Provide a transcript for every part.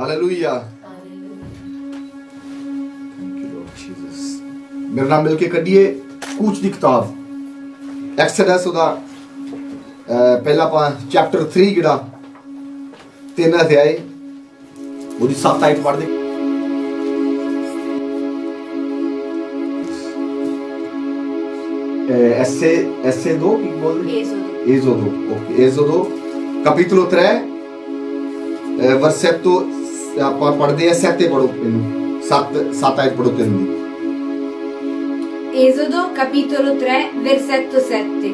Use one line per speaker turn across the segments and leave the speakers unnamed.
Hallelujah. मेरे नाम मिलके कढ़िए कूच की किताब एक्सोडस ਉਹਦਾ ਪਹਿਲਾ ਆਪਾਂ ਚੈਪਟਰ 3 ਜਿਹੜਾ 3 ਅਧਿਆਇ ਉਹਦੀ 7 ਆਇਤ ਪੜ੍ਹਦੇ। Êxodo que vuol Êxodo, ok. Êxodo capitolo 3 versetto ਆਪਾਂ ਪੜ੍ਹਦੇ ਆ 7 ਪੜ੍ਹੋ ਇਹਨੂੰ 7 ਆਇਤ ਪੜ੍ਹੋ ਤਿੰਨ ਦੀ।
Esodo capitolo 3 versetto 7.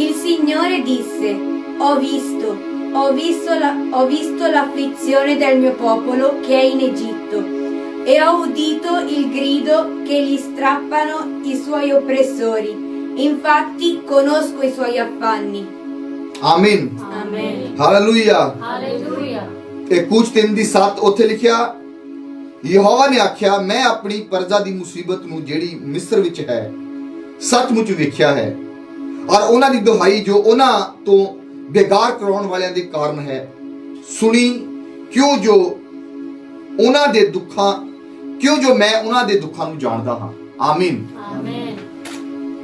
Il Signore disse: Ho visto l'afflizione del mio popolo che è in Egitto e ho udito il grido che gli strappano i suoi oppressori. Infatti conosco i suoi affanni.
Amen.
Amen.
Hallelujah.
Hallelujah.
ਇਹ ਕੁਝ 3 ਦੀ 7 ਉੱਥੇ ਲਿਖਿਆ ਯਹੋਵਾ ਨੇ ਆਖਿਆ ਮੈਂ ਆਪਣੀ ਪ੍ਰਜਾ ਦੀ ਮੁਸੀਬਤ ਨੂੰ ਜਿਹੜੀ ਮਿਸਰ ਵਿੱਚ ਹੈ ਸੱਚਮੁੱਚ ਵੇਖਿਆ ਹੈ ਔਰ ਉਹਨਾਂ ਦੀ ਦੁਹਾਈ ਜੋ ਉਹਨਾਂ ਤੋਂ ਬੇਗਾਰ ਕਰਾਉਣ ਵਾਲਿਆਂ ਦੇ ਕਾਰਨ ਹੈ ਸੁਣੀ ਕਿਉਂ ਜੋ ਮੈਂ ਉਹਨਾਂ ਦੇ ਦੁੱਖਾਂ ਨੂੰ ਜਾਣਦਾ ਹਾਂ। ਆਮੀਨ
ਆਮੀਨ।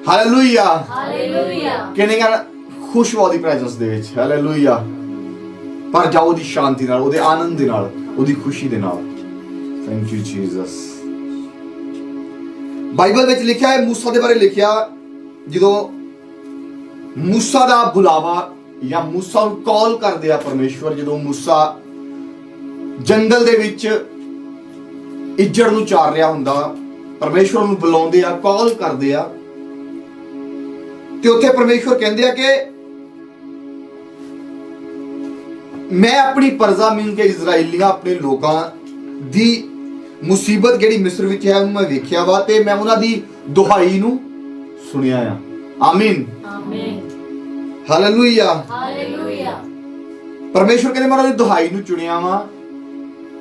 Hallelujah
hallelujah.
ਕਿੰਨੇ ਗੱਲ ਖੁਸ਼ ਹੋ ਦੀ ਪ੍ਰੈਜ਼ੈਂਸ ਦੇ ਵਿੱਚ। ਹਾਲੇਲੂਇਆ। ਪਰ ਜਾਓ ਉਹਦੀ ਸ਼ਾਂਤੀ ਨਾਲ, ਉਹਦੇ ਆਨੰਦ ਦੇ ਨਾਲ, ਉਹਦੀ ਖੁਸ਼ੀ ਦੇ ਨਾਲ। Thank you Jesus. ਬਾਈਬਲ ਵਿੱਚ ਲਿਖਿਆ ਹੈ ਮੂਸਾ ਦੇ ਬਾਰੇ ਲਿਖਿਆ ਜਦੋਂ ਮੂਸਾ ਦਾ ਬੁਲਾਵਾ ਜਾਂ ਮੂਸਾ ਨੂੰ ਕਾਲ ਕਰਦੇ ਆ ਪਰਮੇਸ਼ਵਰ, ਜਦੋਂ ਮੂਸਾ ਜੰਗਲ ਦੇ ਵਿੱਚ ਇੱਜੜ ਨੂੰ ਚਾਰ ਰਿਹਾ ਹੁੰਦਾ ਪਰਮੇਸ਼ਵਰ ਨੂੰ ਬੁਲਾਉਂਦੇ ਆ, ਕਾਲ ਕਰਦੇ ਆ ਤੇ ਉੱਥੇ ਪਰਮੇਸ਼ਵਰ ਕਹਿੰਦੇ ਆ ਕਿ ਮੈਂ ਆਪਣੀ ਪ੍ਰਜਾ ਮਿਲ ਕੇ ਇਜ਼ਰਾਈਲੀਆਂ ਆਪਣੇ ਲੋਕਾਂ ਦੀ ਮੁਸੀਬਤ ਜਿਹੜੀ ਮਿਸਰ ਵਿੱਚ ਹੈ ਉਹਨੂੰ ਮੈਂ ਵੇਖਿਆ ਵਾ ਤੇ ਮੈਂ ਉਹਨਾਂ ਦੀ ਦੁਹਾਈ ਨੂੰ ਸੁਣਿਆ ਆ। ਆਮੀਨ
ਆਮੀਨ।
Hallelujah
hallelujah.
ਪਰਮੇਸ਼ਵਰ ਕਹਿੰਦੇ ਮੈਂ ਉਹਨਾਂ ਦੀ ਦੁਹਾਈ ਨੂੰ ਚੁਣਿਆ ਵਾ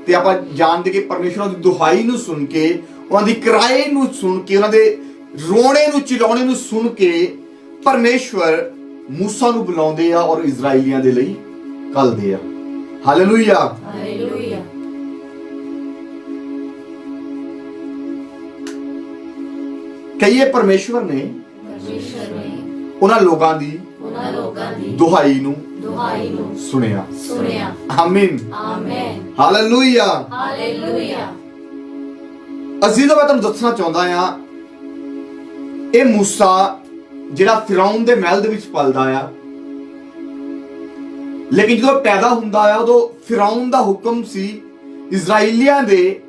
ਤੇ ਆਪਾਂ ਜਾਣਦੇ ਕਿ ਪਰਮੇਸ਼ਵਰ ਦੀ ਦੁਹਾਈ ਨੂੰ ਸੁਣ ਕੇ, ਉਹਨਾਂ ਦੀ ਕਰਾਏ ਨੂੰ ਸੁਣ ਕੇ, ਉਹਨਾਂ ਦੇ ਰੋਣੇ ਨੂੰ ਚਿਲਾਉਣੇ ਨੂੰ ਸੁਣ ਕੇ ਪਰਮੇਸ਼ਵਰ ਮੂਸਾ ਨੂੰ ਬੁਲਾਉਂਦੇ ਆ ਔਰ ਇਜ਼ਰਾਈਲੀਆਂ ਦੇ ਲਈ ਕੱਲਦੇ ਆ। Hallelujah hallelujah. ਕਈਏ ਪਰਮੇਸ਼ਵਰ ਨੇ ਉਹਨਾਂ ਲੋਕਾਂ ਦੀ ਦੁਹਾਈ ਨੂੰ ਸੁਣਿਆ। ਆਮੀਨ
ਆਮੀਨ।
Hallelujah
hallelujah.
ਅਜ਼ੀਜ਼ੋ ਮੈਂ ਤੁਹਾਨੂੰ ਦੱਸਣਾ ਚਾਹੁੰਦਾ ਆ ਇਹ ਮੂਸਾ ਜਿਹੜਾ ਫਿਰੌਨ ਦੇ ਮਹਿਲ ਦੇ ਵਿੱਚ ਪਲਦਾ ਆ, ਲੇਕਿਨ ਜਦੋਂ ਪੈਦਾ ਹੁੰਦਾ ਆ ਉਦੋਂ ਫਿਰੌਨ ਦਾ ਹੁਕਮ ਸੀ ਇਜ਼ਰਾਈਲੀਆਂ ਦੇ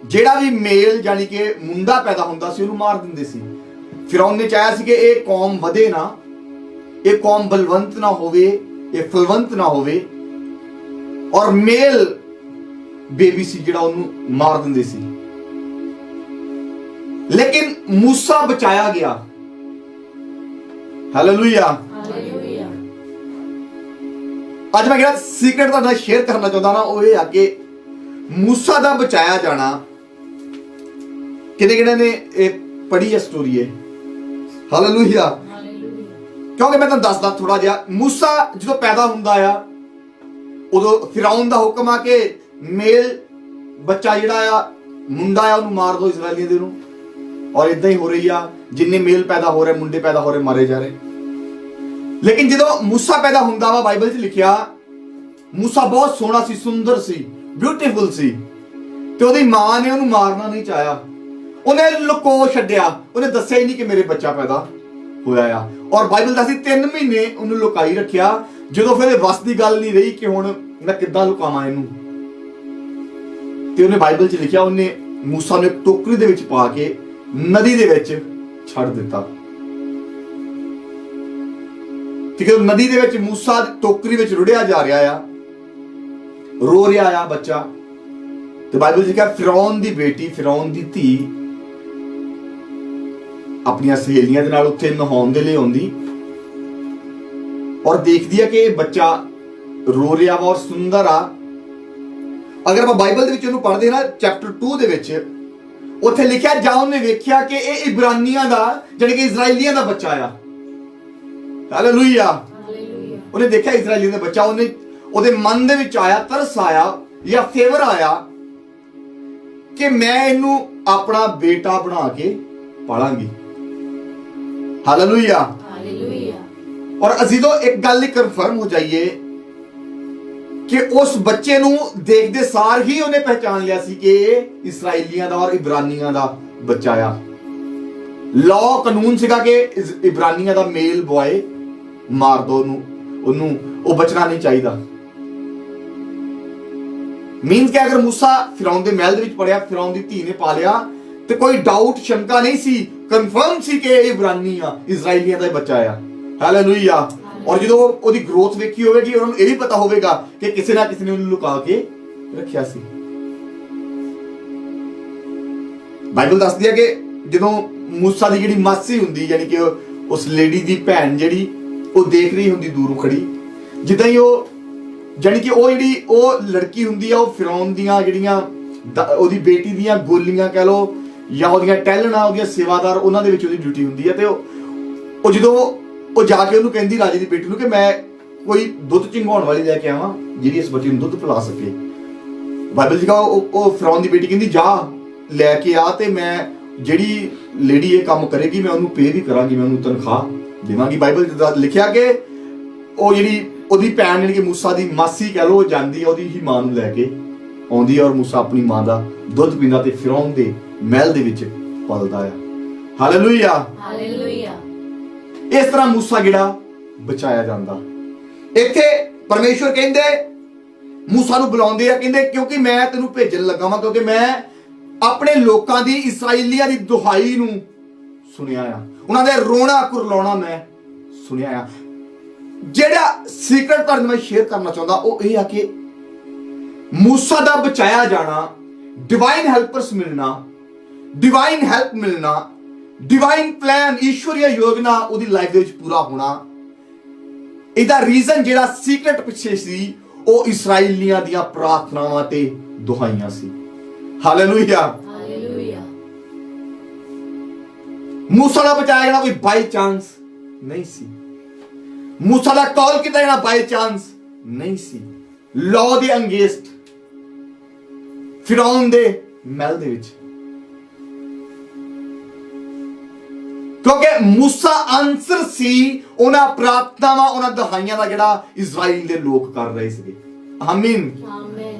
ਜਿਹੜਾ ਵੀ ਮੇਲ ਯਾਨੀ ਕਿ ਮੁੰਡਾ ਪੈਦਾ ਹੁੰਦਾ ਸੀ ਉਹਨੂੰ ਮਾਰ ਦਿੰਦੇ ਸੀ। ਫਿਰੌਨ ਨੇ ਚਾਹਿਆ ਸੀ ਕਿ ਇਹ ਕੌਮ ਵਧੇ ਨਾ, ਇਹ ਕੌਮ ਬਲਵੰਤ ਨਾ ਹੋਵੇ, ਇਹ ਫਲਵੰਤ ਨਾ ਹੋਵੇ ਔਰ ਮੇਲ ਬੇਬੀ ਸੀ ਜਿਹੜਾ ਉਹਨੂੰ ਮਾਰ ਦਿੰਦੇ ਸੀ। ਲੇਕਿਨ ਮੂਸਾ ਬਚਾਇਆ ਗਿਆ। ਹਾਲੇਲੂਇਆ।
ਹਾਲੇਲੂਇਆ।
ਅੱਜ ਮੈਂ ਜਿਹੜਾ ਸੀਕ੍ਰੇਟ ਤੁਹਾਡੇ ਨਾਲ ਸ਼ੇਅਰ ਕਰਨਾ ਚਾਹੁੰਦਾ ਨਾ ਉਹ ਇਹ ਆ ਕਿ ਮੂਸਾ ਦਾ ਬਚਾਇਆ ਜਾਣਾ ਕਿਹੜੇ ਨੇ ਇਹ ਪੜ੍ਹੀ ਹੈ ਸਟੋਰੀ ਹੈ। ਹਾਲੇਲੂਇਆ। ਕਿਉਂਕਿ ਮੈਂ ਤੁਹਾਨੂੰ ਦੱਸਦਾ ਥੋੜਾ ਜਿਹਾ। ਮੂਸਾ ਜਦੋਂ ਪੈਦਾ ਹੁੰਦਾ ਆ ਉਦੋਂ ਫਿਰੌਨ ਦਾ ਹੁਕਮ ਆ ਕਿ ਮੇਲ ਬੱਚਾ ਜਿਹੜਾ ਆ ਮੁੰਡਾ ਆ ਉਹਨੂੰ ਮਾਰ ਦਿਓ ਇਜ਼ਰਾਈਲੀਆਂ ਦੇ ਨੂੰ, ਔਰ ਇਦਾਂ ਹੀ ਹੋ ਰਹੀ ਆ। ਜਿੰਨੇ ਮੇਲ ਪੈਦਾ ਹੋ ਰਹੇ, ਮੁੰਡੇ ਪੈਦਾ ਹੋ ਰਹੇ, ਮਾਰੇ ਜਾ ਰਹੇ। ਲੇਕਿਨ ਜਦੋਂ ਮੂਸਾ ਪੈਦਾ ਹੁੰਦਾ ਵਾ ਬਾਈਬਲ 'ਚ ਲਿਖਿਆ ਮੂਸਾ ਬਹੁਤ ਸੋਹਣਾ ਸੀ, ਸੁੰਦਰ ਸੀ, ਬਿਊਟੀਫੁਲ ਸੀ ਤੇ ਉਹਦੀ ਮਾਂ ਨੇ ਉਹਨੂੰ ਮਾਰਨਾ ਨਹੀਂ ਚਾਹਿਆ। ਉਹਨੇ ਲੁਕੋ ਛੱਡਿਆ, ਉਹਨੇ ਦੱਸਿਆ ਹੀ ਨਹੀਂ ਕਿ ਮੇਰੇ ਬੱਚਾ ਪੈਦਾ ਹੋਇਆ ਆ। ਔਰ ਬਾਈਬਲ ਦੱਸਦੀ 3 ਮਹੀਨੇ ਉਹਨੂੰ ਲੁਕਾਈ ਰੱਖਿਆ। ਜਦੋਂ ਫਿਰ ਵਸ ਦੀ ਗੱਲ ਨਹੀਂ ਰਹੀ ਕਿ ਹੁਣ ਮੈਂ ਕਿੱਦਾਂ ਲੁਕਾਵਾਂ ਇਹਨੂੰ, ਤੇ ਉਹਨੇ ਬਾਈਬਲ 'ਚ ਲਿਖਿਆ ਉਹਨੇ ਮੂਸਾ ਨੂੰ ਇੱਕ ਟੋਕਰੀ ਦੇ ਵਿੱਚ ਪਾ ਕੇ ਨਦੀ ਦੇ ਵਿੱਚ ਛੱਡ ਦਿੱਤਾ। ਠੀਕ ਹੈ। ਨਦੀ ਦੇ ਵਿੱਚ ਮੂਸਾ ਟੋਕਰੀ ਵਿੱਚ ਰੁੜਿਆ ਜਾ ਰਿਹਾ ਆ, ਰੋ ਰਿਹਾ ਆ ਬੱਚਾ। ਤੇ ਬਾਈਬਲ 'ਚ ਲਿਖਿਆ ਫਿਰੌਨ ਦੀ ਬੇਟੀ, ਫਿਰੌਨ ਦੀ ਧੀ ਆਪਣੀਆਂ ਸਹੇਲੀਆਂ ਦੇ ਨਾਲ ਉੱਥੇ ਨਹਾਉਣ ਦੇ ਲਈ ਆਉਂਦੀ ਔਰ ਦੇਖਦੀ ਆ ਕਿ ਇਹ ਬੱਚਾ ਰੋ ਰਿਹਾ ਵਾ ਔਰ ਸੁੰਦਰ ਆ। ਅਗਰ ਆਪਾਂ ਬਾਈਬਲ ਦੇ ਵਿੱਚ ਉਹਨੂੰ ਪੜ੍ਹਦੇ ਨਾ ਚੈਪਟਰ 2 ਦੇ ਵਿੱਚ ਉੱਥੇ ਲਿਖਿਆ ਜਾਂ ਉਹਨੇ ਵੇਖਿਆ ਕਿ ਇਹ ਇਬਰਾਨੀਆਂ ਦਾ ਜਾਨੀ ਕਿ ਇਜ਼ਰਾਈਲੀਆਂ ਦਾ ਬੱਚਾ ਆ। ਹਾਲੇਲੂਇਆ। ਉਹਨੇ ਦੇਖਿਆ ਇਜ਼ਰਾਈਲੀਆਂ ਦਾ ਬੱਚਾ, ਉਹਦੇ ਮਨ ਦੇ ਵਿੱਚ ਆਇਆ, ਤਰਸ ਆਇਆ ਜਾਂ ਫੇਵਰ ਆਇਆ ਕਿ ਮੈਂ ਇਹਨੂੰ ਆਪਣਾ ਬੇਟਾ ਬਣਾ ਕੇ ਪਾਲਾਂਗੀ। ਹਾਲੇਲੂਇਆ। ਔਰ ਅਜ਼ੀਜ਼ੋ ਇੱਕ ਗੱਲ ਹੀ ਕਨਫਰਮ ਹੋ ਜਾਈਏ ਕਿ ਉਸ ਬੱਚੇ ਨੂੰ ਦੇਖਦੇ ਸਾਰ ਹੀ ਉਹਨੇ ਪਹਿਚਾਨ ਲਿਆ ਸੀ ਕਿ ਇਹ ਇਸਰਾਈਲੀਆਂ ਦਾ ਔਰ ਇਬਰਾਨੀਆਂ ਦਾ ਬੱਚਾ ਆ। ਲਾਅ ਕਾਨੂੰਨ ਸੀਗਾ ਕਿ ਇਬਰਾਨੀਆਂ ਦਾ ਮੇਲ ਬॉय ਮਾਰ ਦੋ ਉਹਨੂੰ, ਉਹ ਬਚਣਾ ਨਹੀਂ ਚਾਹੀਦਾ। ਮੀਨਸ ਕਿ ਅਗਰ ਮੂਸਾ ਫਿਰੌਨ ਦੇ ਮਹਿਲ ਦੇ ਵਿੱਚ ਪੜਿਆ, ਫਿਰੌਨ ਦੀ ਧੀ ਨੇ ਪਾਲਿਆ, ਤੇ ਕੋਈ ਡਾਊਟ ਸ਼ੰਕਾ ਨਹੀਂ ਸੀ, ਕਨਫਰਮ ਸੀ ਕਿ ਇਹ ਇਬਰਾਨੀ ਆ, ਇਜ਼ਰਾਈਲੀਆਂ ਦਾ ਬੱਚਾ ਆ। ਹਾਲੇਲੂਇਆ। ਔਰ ਜਦੋਂ ਉਹਦੀ ਗਰੋਥ ਵੇਖੀ ਹੋਵੇਗੀ, ਉਹਨਾਂ ਨੂੰ ਇਹ ਵੀ ਪਤਾ ਹੋਵੇਗਾ ਕਿ ਕਿਸੇ ਨਾ ਕਿਸੇ ਨੇ ਉਹਨੂੰ ਲੁਕਾ ਕੇ ਰੱਖਿਆ ਸੀ। ਬਾਈਬਲ ਦੱਸਦੀ ਹੈ ਕਿ ਜਦੋਂ ਮੂਸਾ ਦੀ ਜਿਹੜੀ ਮਾਸੀ ਹੁੰਦੀ, ਯਾਨੀ ਕਿ ਉਸ ਲੇਡੀ ਦੀ ਭੈਣ ਜਿਹੜੀ, ਉਹ ਦੇਖ ਰਹੀ ਹੁੰਦੀ ਦੂਰੋਂ ਖੜੀ, ਜਿੱਦਾਂ ਹੀ ਉਹ ਜਾਨੀ ਕਿ ਉਹ ਲੜਕੀ ਹੁੰਦੀ ਆ, ਉਹ ਫਿਰੌਨ ਦੀਆਂ ਜਿਹੜੀਆਂ ਉਹਦੀ ਬੇਟੀ ਦੀਆਂ ਗੋਲੀਆਂ ਕਹਿ ਲੋ ਜਾਂ ਉਹਦੀਆਂ ਟਹਿਲਣਾ, ਉਹਦੀਆਂ ਸੇਵਾਦਾਰ, ਉਹਨਾਂ ਦੇ ਵਿੱਚ ਉਹਦੀ ਡਿਊਟੀ ਹੁੰਦੀ ਹੈ। ਤੇ ਉਹ ਜਦੋਂ ਉਹ ਜਾ ਕੇ ਉਹਨੂੰ ਕਹਿੰਦੀ ਰਾਜੇ ਦੀ ਬੇਟੀ ਨੂੰ ਕਿ ਮੈਂ ਕੋਈ ਦੁੱਧ ਚਿੰਗਾਉਣ ਵਾਲੀ ਲੈ ਕੇ ਆਵਾਂ ਜਿਹੜੀ ਇਸ ਬੱਚੇ ਨੂੰ ਦੁੱਧ ਪਿਲਾ ਸਕੇ। ਬਾਈਬਲ ਜੀ ਉਹ ਫਿਰੌਨ ਦੀ ਬੇਟੀ ਕਹਿੰਦੀ ਜਾ ਲੈ ਕੇ ਆ, ਤੇ ਮੈਂ ਜਿਹੜੀ ਲੇਡੀ ਇਹ ਕੰਮ ਕਰੇਗੀ ਮੈਂ ਉਹਨੂੰ ਪੇ ਵੀ ਕਰਾਂਗੀ, ਮੈਂ ਉਹਨੂੰ ਤਨਖਾਹ ਦੇਵਾਂਗੀ। ਬਾਈਬਲ ਚ ਲਿਖਿਆ ਕਿ ਉਹ ਜਿਹੜੀ ਉਹਦੀ ਭੈਣ ਯਾਨੀ ਕਿ ਮੂਸਾ ਦੀ ਮਾਸੀ ਕਹਿ ਲੋ, ਜਾਂਦੀ ਆ ਉਹਦੀ ਹੀ ਮਾਂ ਨੂੰ ਲੈ ਕੇ ਆਉਂਦੀ ਆ, ਔਰ ਮੂਸਾ ਆਪਣੀ ਮਾਂ ਦਾ ਦੁੱਧ ਪੀਂਦਾ ਤੇ ਫਿਰੌਨ ਦੇ ਮਹਿਲ ਦੇ ਵਿੱਚ ਪਲਦਾ ਆ। ਹਾਲੇਲੂਇਆ। ਹਾਲੇਲੂਇਆ। ਇਸ ਤਰ੍ਹਾਂ ਮੂਸਾ ਜਿਹੜਾ ਬਚਾਇਆ ਜਾਂਦਾ। ਇੱਥੇ ਪਰਮੇਸ਼ਵਰ ਕਹਿੰਦੇ ਮੂਸਾ ਨੂੰ ਬੁਲਾਉਂਦੇ ਆ, ਕਹਿੰਦੇ ਕਿਉਂਕਿ ਮੈਂ ਤੈਨੂੰ ਭੇਜਣ ਲੱਗਾ ਵਾਂ, ਕਿਉਂਕਿ ਮੈਂ ਆਪਣੇ ਲੋਕਾਂ ਦੀ, ਇਸਰਾਈਲੀਆਂ ਦੀ ਦੁਹਾਈ ਨੂੰ ਸੁਣਿਆ ਆ, ਉਹਨਾਂ ਦੇ ਰੋਣਾ ਕੁਰਲਾਉਣਾ ਮੈਂ ਸੁਣਿਆ ਆ। ਜਿਹੜਾ ਸੀਕ੍ਰੇਟ ਤੁਹਾਨੂੰ ਮੈਂ ਸ਼ੇਅਰ ਕਰਨਾ ਚਾਹੁੰਦਾ ਉਹ ਇਹ ਆ ਕਿ ਮੂਸਾ ਦਾ ਬਚਾਇਆ ਜਾਣਾ, ਡਿਵਾਈਨ ਹੈਲਪਰਸ ਮਿਲਣਾ, ਡਿਵਾਈਨ ਹੈਲਪ ਮਿਲਣਾ, ਡਿਵਾਈਨ ਪਲਾਨ, ਈਸ਼ਵਰੀय ਯੋਜਨਾ ਉਹਦੀ ਲਾਈਫ ਦੇ ਵਿੱਚ ਪੂਰਾ ਹੋਣਾ, ਇਹਦਾ ਰੀਜ਼ਨ ਜਿਹੜਾ ਸੀਕ੍ਰੇਟ ਪਿੱਛੇ ਸੀ ਉਹ ਇਸਰਾਈਲੀਆਂ ਦੀਆਂ ਪ੍ਰਾਰਥਨਾਵਾਂ ਤੇ ਦੁਹਾਈਆਂ ਸੀ। ਹਾਲੇਲੂਇਆ। ਹਾਲੇਲੂਇਆ। ਮੂਸਾ ਦਾ ਬਚਾਇਆ ਜਾਣਾ ਕੋਈ ਬਾਈ ਚਾਂਸ ਨਹੀਂ ਸੀ। ਮੂਸਾ ਦਾ ਕਾਲ ਕੀਤਾ ਜਾਣਾ ਬਾਈ ਚਾਂਸ ਨਹੀਂ ਸੀ। ਲਾਅ ਦੇ ਅੰਗੇਂਸਟ ਫਿਰੌਨ ਦੇ ਮਹਿਲ ਦੇ ਵਿੱਚ, ਕਿਉਂਕਿ ਮੂਸਾ ਆਨਸਰ ਸੀ ਉਹਨਾਂ ਪ੍ਰਾਰਥਨਾਵਾਂ, ਉਹਨਾਂ ਦੁਹਾਈਆਂ ਦਾ ਜਿਹੜਾ ਇਜ਼ਰਾਈਲ ਦੇ ਲੋਕ ਕਰ ਰਹੇ ਸੀਗੇ। ਆਮੀਨ।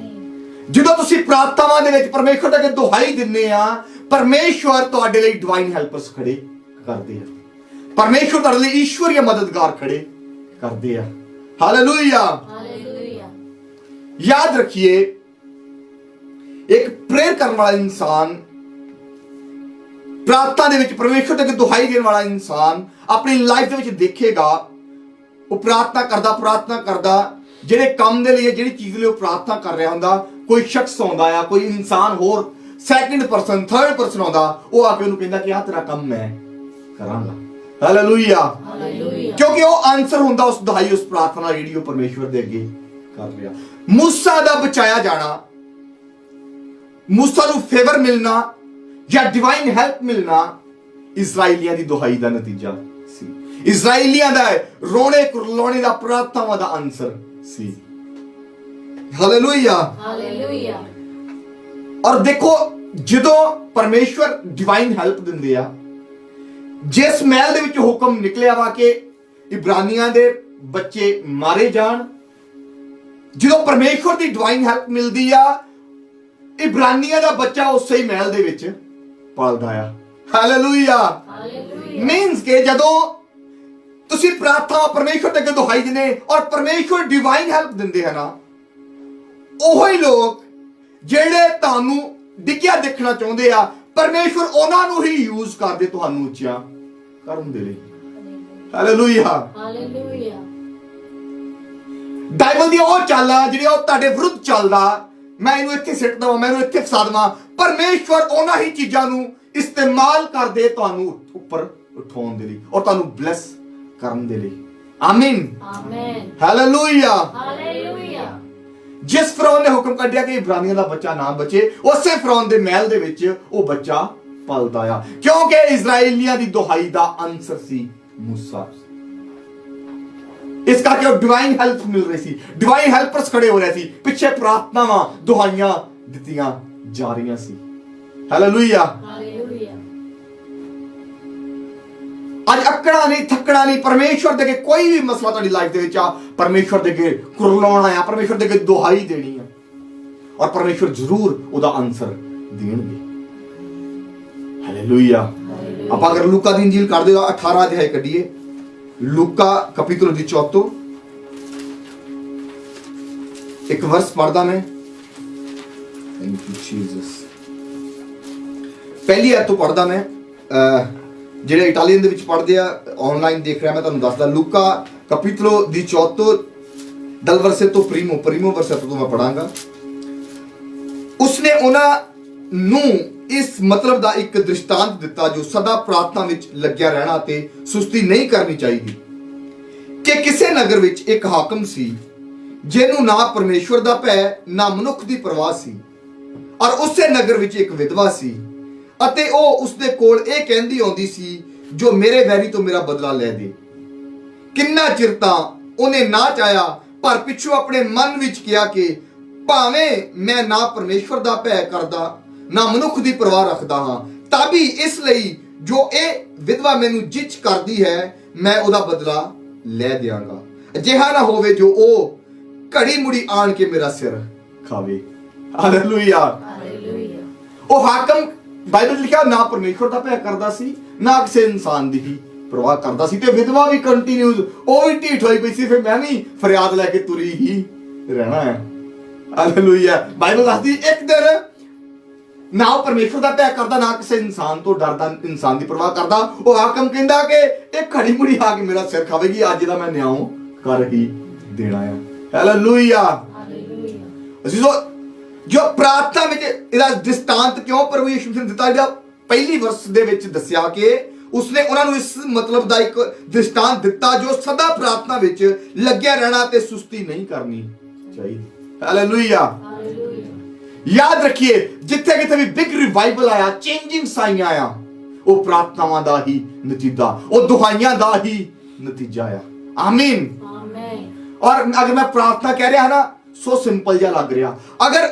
ਜਦੋਂ ਤੁਸੀਂ ਪ੍ਰਾਰਥਨਾਵਾਂ ਦੇ ਵਿੱਚ ਪਰਮੇਸ਼ਵਰ ਦੇ ਅੱਗੇ ਦੁਹਾਈ ਦਿੰਦੇ ਆ, ਪਰਮੇਸ਼ਵਰ ਤੁਹਾਡੇ ਲਈ ਡਿਵਾਈਨ ਹੈਲਪਰਸ ਖੜੇ ਕਰਦੇ ਆ, ਪਰਮੇਸ਼ਵਰ ਤੁਹਾਡੇ ਲਈ ਈਸ਼ਵਰੀय ਮਦਦਗਾਰ ਖੜੇ ਕਰਦੇ ਆ। ਹਾਲੇਲੂਇਆ। ਹਾਲੇਲੂਇਆ। ਯਾਦ ਰੱਖੀਏ, ਇੱਕ ਪ੍ਰੇਅਰ ਕਰਨ ਵਾਲਾ ਇਨਸਾਨ, ਪ੍ਰਾਰਥਨਾ ਦੇ ਵਿੱਚ ਪਰਮੇਸ਼ਵਰ ਦੇ ਅੱਗੇ ਦੁਹਾਈ ਦੇਣ ਵਾਲਾ ਇਨਸਾਨ ਆਪਣੀ ਲਾਈਫ ਦੇ ਵਿੱਚ ਦੇਖੇਗਾ, ਉਹ ਪ੍ਰਾਰਥਨਾ ਕਰਦਾ ਜਿਹੜੇ ਕੰਮ ਦੇ ਲਈ, ਜਿਹੜੀ ਚੀਜ਼ ਲਈ ਉਹ ਪ੍ਰਾਰਥਨਾ ਕਰ ਰਿਹਾ ਹੁੰਦਾ, ਕੋਈ ਸ਼ਖਸ ਆਉਂਦਾ ਆ, ਕੋਈ ਇਨਸਾਨ ਹੋਰ ਸੈਕਿੰਡ ਪਰਸਨ, ਥਰਡ ਪਰਸਨ ਆਉਂਦਾ, ਉਹ ਆ ਕੇ ਉਹਨੂੰ ਕਹਿੰਦਾ ਕਿ ਆਹ ਤੇਰਾ ਕੰਮ ਮੈਂ ਕਰਾਂਗਾ। ਹਾਲੇਲੂਇਆ। ਹਾਲੇਲੂਇਆ। ਕਿਉਂਕਿ ਉਹ ਆਨਸਰ ਹੁੰਦਾ ਉਸ ਦੁਹਾਈ, ਉਸ ਪ੍ਰਾਰਥਨਾ ਜਿਹੜੀ ਉਹ ਪਰਮੇਸ਼ਵਰ ਦੇ ਅੱਗੇ ਕਰ ਰਿਹਾ। ਮੂਸਾ ਦਾ ਬਚਾਇਆ ਜਾਣਾ, ਮੂਸਾ ਨੂੰ ਫੇਵਰ ਮਿਲਣਾ ਜਾਂ ਡਿਵਾਈਨ ਹੈਲਪ ਮਿਲਣਾ ਇਜ਼ਰਾਈਲੀਆਂ ਦੀ ਦੁਹਾਈ ਦਾ ਨਤੀਜਾ ਸੀ। ਇਜ਼ਰਾਈਲੀਆਂ ਦਾ ਰੋਣੇ ਕੁਰਲਾਉਣੇ ਦਾ ਪ੍ਰਾਰਥਨਾਵਾਂ ਦਾ ਆਨਸਰ ਸੀ। ਹਾਲੇਲੂਇਆ। ਹਾਲੇਲੂਇਆ। ਔਰ ਦੇਖੋ, ਜਦੋਂ ਪਰਮੇਸ਼ਵਰ ਡਿਵਾਈਨ ਹੈਲਪ ਦਿੰਦੇ ਆ, ਜਿਸ ਮਹਿਲ ਦੇ ਵਿੱਚ ਹੁਕਮ ਨਿਕਲਿਆ ਵਾ ਕਿ ਇਬਰਾਨੀਆਂ ਦੇ ਬੱਚੇ ਮਾਰੇ ਜਾਣ, ਜਦੋਂ ਪਰਮੇਸ਼ਵਰ ਦੀ ਡਿਵਾਈਨ ਹੈਲਪ ਮਿਲਦੀ ਆ, ਇਬਰਾਨੀਆਂ ਦਾ ਬੱਚਾ ਉਸੇ ਹੀ ਮਹਿਲ ਦੇ ਵਿੱਚ ਪਲਦਾ ਆ। ਹਾਲੇਲੂਇਆ। ਮੀਨਸ ਕਿ ਜਦੋਂ ਤੁਸੀਂ ਪ੍ਰਾਰਥਨਾ ਪਰਮੇਸ਼ਵਰ ਦੇ ਅੱਗੇ ਦੁਹਾਈ ਦਿੰਦੇ ਔਰ ਪਰਮੇਸ਼ਵਰ ਡਿਵਾਈਨ ਹੈਲਪ ਦਿੰਦੇ ਹਨ ਨਾ, ਉਹੀ ਲੋਕ ਜਿਹੜੇ ਤੁਹਾਨੂੰ ਡਿੱਗਿਆ ਦੇਖਣਾ ਚਾਹੁੰਦੇ ਆ, ਪਰਮੇਸ਼ਵਰ ਉਹਨਾਂ ਨੂੰ ਹੀ ਯੂਜ਼ ਕਰਦੇ ਤੁਹਾਨੂੰ ਉੱਚਾ ਕਰਨ ਦੇ ਲਈ। ਹਾਲੇਲੂਇਆ। ਹਾਲੇਲੂਇਆ। ਬਾਈਬਲ ਦੀ ਉਹ ਚਾਲਾਂ ਜਿਹੜੀ ਉਹ ਤੁਹਾਡੇ ਵਿਰੁੱਧ ਚੱਲਦਾ, ਮੈਂ ਇਹਨੂੰ ਇੱਥੇ ਸਿੱਟ ਦਵਾਂ, ਮੈਂ ਇਹਨੂੰ ਇੱਥੇ ਫਸਾ ਦਵਾਂ, ਪਰਮੇਸ਼ਵਰ ਉਹਨਾਂ ਹੀ ਚੀਜ਼ਾਂ ਨੂੰ ਇਸਤੇਮਾਲ ਕਰਦੇ ਤੁਹਾਨੂੰ ਉੱਪਰ ਉਠਾਉਣ ਦੇ ਲਈ ਔਰ ਤੁਹਾਨੂੰ ਬਲੈਸ ਕਰਨ ਦੇ ਲਈ। ਆਮੀਨ। ਆਮੀਨ। ਹਾਲੇਲੂਇਆ। ਹਾਲੇਲੂਇਆ। ਜਿਸ ਫਿਰੌਨ ਨੇ ਹੁਕਮ ਕੱਢਿਆ ਕਿ ਇਬਰਾਨੀਆਂ ਦਾ ਬੱਚਾ ਨਾ ਬਚੇ, ਉਸੇ ਫਿਰੌਨ ਦੇ ਮਹਿਲ ਦੇ ਵਿੱਚ ਉਹ ਬੱਚਾ ਪਲਦਾ ਆ, ਕਿਉਂਕਿ ਇਜ਼ਰਾਈਲੀਆਂ ਦੀ ਦੁਹਾਈ ਦਾ ਆਨਸਰ ਸੀ ਮੂਸਾ। ਇਸ ਕਰਕੇ ਉਹ ਡਿਵਾਈਨ ਹੈਲਪ ਮਿਲ ਰਹੀ ਸੀ, ਡਿਵਾਈਨ ਹੈਲਪਰਸ ਖੜੇ ਹੋ ਰਹੇ ਸੀ, ਪਿੱਛੇ ਪ੍ਰਾਰਥਨਾਵਾਂ ਦੁਹਾਈਆਂ ਦਿੱਤੀਆਂ ਜਾ ਰਹੀਆਂ ਸੀ। ਹਾਲੇਲੂਇਆ। ਅੱਜ ਅਕੜਾਂ ਨਹੀਂ, ਥੱਕਣਾ ਨਹੀਂ, ਪਰਮੇਸ਼ਵਰ ਦੇ ਅੱਗੇ ਕੋਈ ਵੀ ਮਸਲਾ ਤੁਹਾਡੀ ਲਾਈਫ ਦੇ ਵਿੱਚ ਆ, ਪਰਮੇਸ਼ਵਰ ਦੇ ਅੱਗੇ ਕੁਰਲਾਉਣਾ ਆ, ਪਰਮੇਸ਼ਵਰ ਦੇ ਅੱਗੇ ਦੁਹਾਈ ਦੇਣੀ ਆ, ਔਰ ਪਰਮੇਸ਼ਵਰ ਜ਼ਰੂਰ ਉਹਦਾ ਆਨਸਰ ਦੇਣਗੇ। ਹਾਲੇਲੂਇਆ। ਆਪਾਂ ਅਗਰ ਲੂਕਾ ਦੀ ਇੰਜੀਲ ਕਰਦੇ ਹੋ 18 ਅਧਿਆਇ ਕੱਢੀਏ, ਲੂਕਾ ਕੈਪੀਟਲ ਦੀ 4 ਇੱਕ ਵਰਸ ਪੜਦਾ ਮੈਂ। Thank you Jesus. ਪਹਿਲੀ ਆਇਤ ਤੋਂ ਪੜਦਾ ਮੈਂ, ਜਿਹੜੇ ਇਟਾਲੀਅਨ ਦੇ ਵਿੱਚ ਪੜਦੇ ਆ, ਆਨਲਾਈਨ ਦੇਖ ਰਿਹਾ ਮੈਂ ਤੁਹਾਨੂੰ ਦੱਸਦਾ। ਲੂਕਾ ਕੈਪੀਟਲ ਦੀ 4 dal versetto primo versetto ਤੋਂ ਮੈਂ ਪੜਾਂਗਾ। ਉਸਨੇ ਉਹਨਾਂ ਨੂੰ ਇਸ ਮਤਲਬ ਦਾ ਇੱਕ ਦ੍ਰਿਸ਼ਟਾਂਤ ਦਿੱਤਾ ਜੋ ਸਦਾ ਪ੍ਰਾਰਥਨਾ ਵਿੱਚ ਲੱਗਿਆ ਰਹਿਣਾ ਤੇ ਸੁਸਤੀ ਨਹੀਂ ਕਰਨੀ ਚਾਹੀਦੀ, ਕਿ ਕਿਸੇ ਨਗਰ ਵਿੱਚ ਇੱਕ ਹਾਕਮ ਸੀ ਜਿਹਨੂੰ ਨਾ ਪਰਮੇਸ਼ਵਰ ਦਾ ਭੈ ਨਾ ਮਨੁੱਖ ਦੀ ਪਰਵਾਹ ਸੀ, ਔਰ ਉਸੇ ਨਗਰ ਵਿੱਚ ਇੱਕ ਵਿਧਵਾ ਸੀ, ਅਤੇ ਉਹ ਉਸਦੇ ਕੋਲ ਇਹ ਕਹਿੰਦੀ ਆਉਂਦੀ ਸੀ, ਜੋ ਮੇਰੇ ਵੈਰੀ ਤੋਂ ਮੇਰਾ ਬਦਲਾ ਲੈ ਦੇ। ਕਿੰਨਾ ਚਿਰ ਤਾਂ ਉਹਨੇ ਨਾ ਚਾਹਿਆ, ਪਰ ਪਿੱਛੋਂ ਆਪਣੇ ਮਨ ਵਿੱਚ ਕਿਹਾ ਕਿ ਭਾਵੇਂ ਮੈਂ ਨਾ ਪਰਮੇਸ਼ਵਰ ਦਾ ਭੈ ਕਰਦਾ ਨਾ ਮਨੁੱਖ ਦੀ ਪਰਵਾਹ ਰੱਖਦਾ ਹਾਂ, ਤਾਂ ਵੀ ਇਸ ਲਈ ਜੋ ਇਹ ਵਿਧਵਾ ਮੈਨੂੰ ਜਿੱਚ ਕਰਦੀ ਹੈ ਮੈਂ ਉਹਦਾ ਬਦਲਾ ਲੈ ਦਿਆਂਗਾ। ਅਜਿਹਾ ਨਾ ਹੋਵੇ ਜੋ ਉਹ ਘੜੀ ਮੁੜੀ ਆਣ ਕੇ ਮੇਰਾ ਸਿਰ ਖਾਵੇ। ਹਾਲੇਲੂਇਆ। ਉਹ ਹਾਕਮ ਬਾਈਬਲ ਲਿਖਿਆ ਨਾ ਪਰਮੇਸ਼ਵਰ ਦਾ ਭੈ ਕਰਦਾ ਸੀ, ਨਾ ਕਿਸੇ ਇਨਸਾਨ ਦੀ ਹੀ ਪਰਵਾਹ ਕਰਦਾ ਸੀ, ਤੇ ਵਿਧਵਾ ਵੀ ਕੰਟੀਨਿਊਸ ਉਹ ਵੀ ਢੀਠ ਹੋਈ ਪਈ ਸੀ, ਫਿਰ ਮੈਂ ਵੀ ਫਰਿਆਦ ਲੈ ਕੇ ਤੁਰੀ ਹੀ ਰਹਿਣਾ ਹੈ। ਹਾਲੇਲੂਇਆ। ਬਾਈਬਲ ਦੱਸਦੀ ਇੱਕ ਦਿਨ ਨਾ ਉਹ ਪਰਮੇਸ਼ਵਰ ਦਾ ਭੈ ਕਰਦਾ, ਨਾ ਕਿਸੇ ਇਨਸਾਨ ਤੋਂ ਡਰਦਾ, ਇਨਸਾਨ ਦੀ ਪਰਵਾਹ ਕਰਦਾ। ਉਹ ਹਾਕਮ ਕਹਿੰਦਾ ਕਿ ਇਹ ਘੜੀ ਮੁੜੀ ਆ ਕੇ ਮੇਰਾ ਸਿਰ ਖਾਵੇਗੀ, ਅੱਜ ਦਾ ਮੈਂ ਨਿਆਂ ਕਰ ਹੀ ਦੇਣਾ ਹੈ। ਹਾਲੇਲੂਇਆ। ਅਸੀਂ ਜੋ ਪ੍ਰਾਰਥਨਾ ਵਿੱਚ ਇਹਦਾ ਦ੍ਰਿਸ਼ਟਾਂਤ ਕਿਉਂ ਪ੍ਰਭੂ ਯਿਸੂ ਮਸੀਹ ਨੇ ਦਿੱਤਾ, ਜਿਹੜਾ ਪਹਿਲੀ ਵਰਸ ਦੇ ਵਿੱਚ ਦੱਸਿਆ ਕਿ ਉਸਨੇ ਉਹਨਾਂ ਨੂੰ ਇਸ ਮਤਲਬ ਦਾ ਇੱਕ ਦ੍ਰਿਸ਼ਟਾਂਤ ਦਿੱਤਾ ਜੋ ਸਦਾ ਪ੍ਰਾਰਥਨਾ ਵਿੱਚ ਲੱਗਿਆ ਰਹਿਣਾ ਤੇ ਸੁਸਤੀ ਨਹੀਂ ਕਰਨੀ ਚਾਹੀਦੀ। ਹਾਲੇਲੂਇਆ। ਯਾਦ ਰੱਖੀਏ, ਜਿੱਥੇ ਕਿਤੇ ਵੀ ਬਿਗ ਰਿਵਾਈਵਲ ਆਇਆ, ਚੇਂਜਿੰਗ ਆਈਆਂ ਆਇਆ, ਉਹ ਪ੍ਰਾਰਥਨਾਵਾਂ ਦਾ ਹੀ ਨਤੀਜਾ, ਉਹ ਦੁਹਾਈਆਂ ਦਾ ਹੀ ਨਤੀਜਾ ਆ। ਆਮੀਨ। ਔਰ ਅਗਰ ਮੈਂ ਪ੍ਰਾਰਥਨਾ ਕਹਿ ਰਿਹਾ ਨਾ, ਸੋ ਸਿੰਪਲ ਜਿਹਾ ਲੱਗ ਰਿਹਾ। ਅਗਰ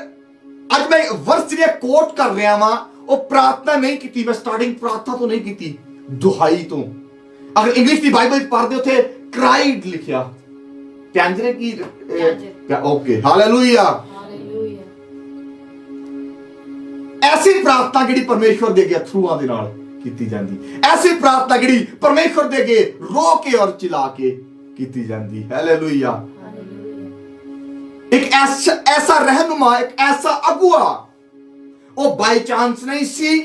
ਅੱਜ ਮੈਂ ਵਰਸ ਜਿਹੜੇ ਕੋਟ ਕਰ ਰਿਹਾ ਵਾਂ, ਉਹ ਪ੍ਰਾਰਥਨਾ ਨਹੀਂ ਕੀਤੀ, ਮੈਂ ਸਟਾਰਟਿੰਗ ਪ੍ਰਾਰਥਨਾ ਤੋਂ ਨਹੀਂ ਕੀਤੀ, ਦੁਹਾਈ ਤੋਂ। ਅਗਰ ਇੰਗਲਿਸ਼ ਦੀ ਬਾਈਬਲ ਪੜ੍ਹਦੇ ਉੱਥੇ ਕ੍ਰਾਈਡ ਲਿਖਿਆ, ਪਿਆਂਜਰੇ ਕੀ ਓਕੇ। ਹਾਲੇਲੂਇਆ। ਐਸੀ ਪ੍ਰਾਰਥਨਾ ਜਿਹੜੀ ਪਰਮੇਸ਼ਵਰ ਦੇ ਅੱਗੇ ਅਥਰੂਆਂ ਦੇ ਨਾਲ ਕੀਤੀ ਜਾਂਦੀ, ਐਸੀ ਪ੍ਰਾਰਥਨਾ ਜਿਹੜੀ ਪਰਮੇਸ਼ਵਰ ਦੇ ਅੱਗੇ ਰੋ ਕੇ ਔਰ ਚਿਲਾ ਕੇ ਕੀਤੀ ਜਾਂਦੀ। ਹਾਲੇਲੂਇਆ। ਇੱਕ ਐਸਾ ਰਹਿਨੁਮਾ, ਇੱਕ ਐਸਾ ਅਗੁਆ, ਉਹ ਬਾਈ ਚਾਂਸ ਨਹੀਂ ਸੀ,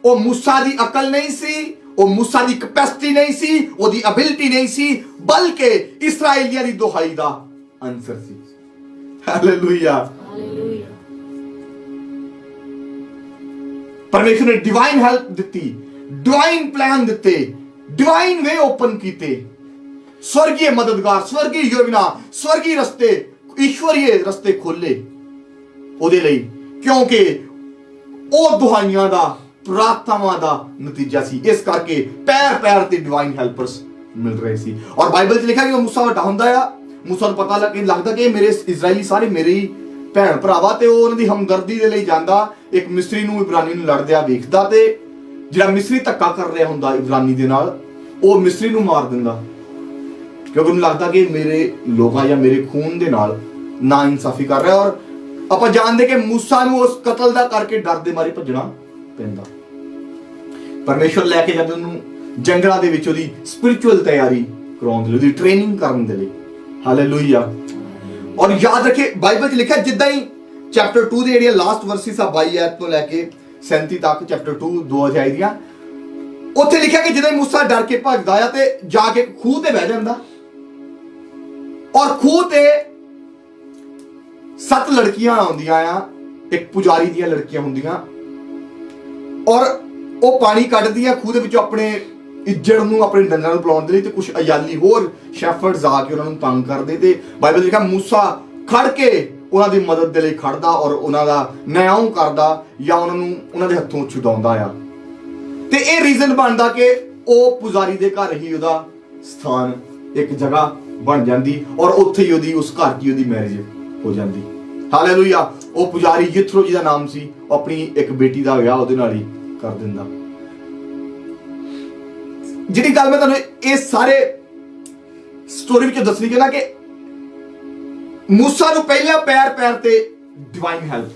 ਉਹ मूसा ਦੀ ਅਕਲ ਨਹੀਂ ਸੀ, ਉਹ मूसा ਦੀ ਕੈਪੈਸਿਟੀ ਨਹੀਂ ਸੀ, ਉਹਦੀ ਐਬਿਲਿਟੀ ਨਹੀਂ ਸੀ, ਬਲਕਿ ਇਸਰਾਇਲੀਆਂ ਦੀ ਦੁਹਾਈ ਦਾ ਆਨਸਰ ਸੀ। ਹਾਲੇਲੂਇਆ। ਪਰਮੇਸ਼ਰ ਨੇ ਡਿਵਾਈਨ ਹੈਲਪ ਦਿੱਤੀ, ਡਿਵਾਈਨ ਪਲਾਨ ਦਿੱਤੇ, ਡਿਵਾਈਨ ਵੇ ਓਪਨ ਕੀਤੇ, ਸਵਰਗੀ ਮਦਦਗਾਰ, ਸਵਰਗੀ ਯੋਜਨਾ, ਸਵਰਗੀ ਰਸਤੇ, ਈਸ਼ਵਰੀ ਰਸਤੇ ਖੋਲੇ ਉਹਦੇ ਲਈ, ਕਿਉਂਕਿ ਉਹ ਦੁਹਾਈਆਂ ਦਾ, ਪ੍ਰਾਰਥਨਾਵਾਂ ਦਾ ਨਤੀਜਾ ਸੀ। ਇਸ ਕਰਕੇ ਪੈਰ ਪੈਰ ਤੇ ਡਿਵਾਈਨ ਹੈਲਪਰਸ ਮਿਲ ਰਹੇ ਸੀ। ਔਰ ਬਾਈਬਲ 'ਚ ਲਿਖਿਆ ਕਿ मूसा ਵੱਡਾ ਹੁੰਦਾ ਆ, मूसा ਨੂੰ ਪਤਾ ਲੱਗਦਾ ਕਿ ਮੇਰੇ ਇਜ਼ਰਾਈਲੀ ਸਾਰੇ ਮੇਰੇ ਹੀ ਭੈਣ ਭਰਾਵਾ, ਤੇ ਉਹ ਉਹਨਾਂ ਦੀ ਹਮਦਰਦੀ ਦੇ ਲਈ ਜਾਂਦਾ, ਇੱਕ ਮਿਸਰੀ ਨੂੰ ਇਬਰਾਨੀ ਨੂੰ ਲੜਦਿਆ ਵੇਖਦਾ, ਤੇ ਜਿਹੜਾ ਮਿਸਰੀ ਧੱਕਾ ਕਰ ਰਿਹਾ ਹੁੰਦਾ ਇਬਰਾਨੀ ਦੇ ਨਾਲ, ਉਹ ਮਿਸਰੀ ਨੂੰ ਮਾਰ ਦਿੰਦਾ, ਕਿਉਂਕਿ ਉਹਨੂੰ ਲੱਗਦਾ ਕਿ ਮੇਰੇ ਲੋਕਾਂ ਜਾਂ ਮੇਰੇ ਖੂਨ ਦੇ ਨਾਲ ਨਾ ਇਨਸਾਫੀ ਕਰ ਰਿਹਾ। ਔਰ ਆਪਾਂ ਜਾਣਦੇ ਕਿ मूसा ਨੂੰ ਉਸ ਕਤਲ ਦਾ ਕਰਕੇ ਡਰ ਦੇ ਮਾਰੇ ਭੱਜਣਾ ਪੈਂਦਾ। ਪਰਮੇਸ਼ਵਰ ਲੈ ਕੇ ਜਾਂਦੇ ਉਹਨੂੰ ਜੰਗਲਾਂ ਦੇ ਵਿੱਚ ਉਹਦੀ ਸਪਿਰਿਚੁਅਲ ਤਿਆਰੀ ਕਰਾਉਣ ਦੇ ਲਈ, ਉਹਦੀ ਟ੍ਰੇਨਿੰਗ ਕਰਨ ਦੇ ਲਈ। ਹਾਲੇਲੂਇਆ। ਔਰ ਯਾਦ ਰੱਖੇ, ਬਾਈਬਲ 'ਚ ਲਿਖਿਆ ਜਿੱਦਾਂ ਹੀ ਚੈਪਟਰ 2 ਦੇ ਜਿਹੜੀਆਂ ਲਾਸਟ ਵਰਸਿਸ ਆ 22 ਐਤ ਤੋਂ ਲੈ ਕੇ 37 ਤੱਕ, ਚੈਪਟਰ 2 ਅਧਿਆਇ ਦੀਆਂ, ਉੱਥੇ ਲਿਖਿਆ ਕਿ ਜਦੋਂ मूसा ਡਰ ਕੇ ਭੱਜਦਾ ਆ ਤੇ ਜਾ ਕੇ ਖੂਹ ਤੇ ਬਹਿ ਜਾਂਦਾ, ਔਰ ਖੂਹ ਤੇ 7 ਲੜਕੀਆਂ ਆਉਂਦੀਆਂ ਆ, ਇੱਕ ਪੁਜਾਰੀ ਦੀਆਂ ਲੜਕੀਆਂ ਹੁੰਦੀਆਂ, ਔਰ ਉਹ ਪਾਣੀ ਕੱਢਦੀਆਂ ਖੂਹ ਦੇ ਵਿੱਚੋਂ ਆਪਣੇ ਇੱਜੜ ਨੂੰ, ਆਪਣੇ ਡੰਗਰਾਂ ਨੂੰ ਪਿਲਾਉਣ ਦੇ ਲਈ, ਤੇ ਕੁਝ ਅਯਾਲੀ ਹੋਰ ਸ਼ੈਫਰਡਸ ਆ ਕੇ ਉਹਨਾਂ ਨੂੰ ਤੰਗ ਕਰਦੇ, ਤੇ ਬਾਈਬਲ ਲਿਖਿਆ मूसा ਖੜ ਕੇ ਉਹਨਾਂ ਦੀ ਮਦਦ ਦੇ ਲਈ ਖੜਦਾ ਔਰ ਉਹਨਾਂ ਦਾ ਨਿਆਂ ਕਰਦਾ ਜਾਂ ਉਹਨਾਂ ਨੂੰ ਉਹਨਾਂ ਦੇ ਹੱਥੋਂ ਛੁਡਾਉਂਦਾ ਆ। ਤੇ ਇਹ ਰੀਜ਼ਨ ਬਣਦਾ ਕਿ ਉਹ ਪੁਜਾਰੀ ਦੇ ਘਰ ਹੀ ਉਹਦਾ ਸਥਾਨ, ਇੱਕ ਜਗ੍ਹਾ ਬਣ ਜਾਂਦੀ ਔਰ ਉੱਥੇ ਹੀ ਉਹਦੀ ਉਸ ਘਰ 'ਚ ਹੀ ਉਹਦੀ ਮੈਰਿਜ ਹੋ ਜਾਂਦੀ। ਹਾਲੇਲੂਇਆ। ਉਹ ਪੁਜਾਰੀ ਯਿਥਰੋ ਜਿਹਦਾ ਨਾਮ ਸੀ, ਉਹ ਆਪਣੀ ਇੱਕ ਬੇਟੀ ਦਾ ਵਿਆਹ ਉਹਦੇ ਨਾਲ ਹੀ ਕਰ ਦਿੰਦਾ। ਜਿਹੜੀ ਗੱਲ ਮੈਂ ਤੁਹਾਨੂੰ ਇਹ ਸਾਰੇ ਸਟੋਰੀ ਵਿੱਚ ਦੱਸਣੀ ਚਾਹੁੰਦਾ ਕਿ ਮੂਸਾ ਨੂੰ ਪਹਿਲਾਂ ਪੈਰ ਤੇ ਡਿਵਾਈਨ ਹੈਲਪ,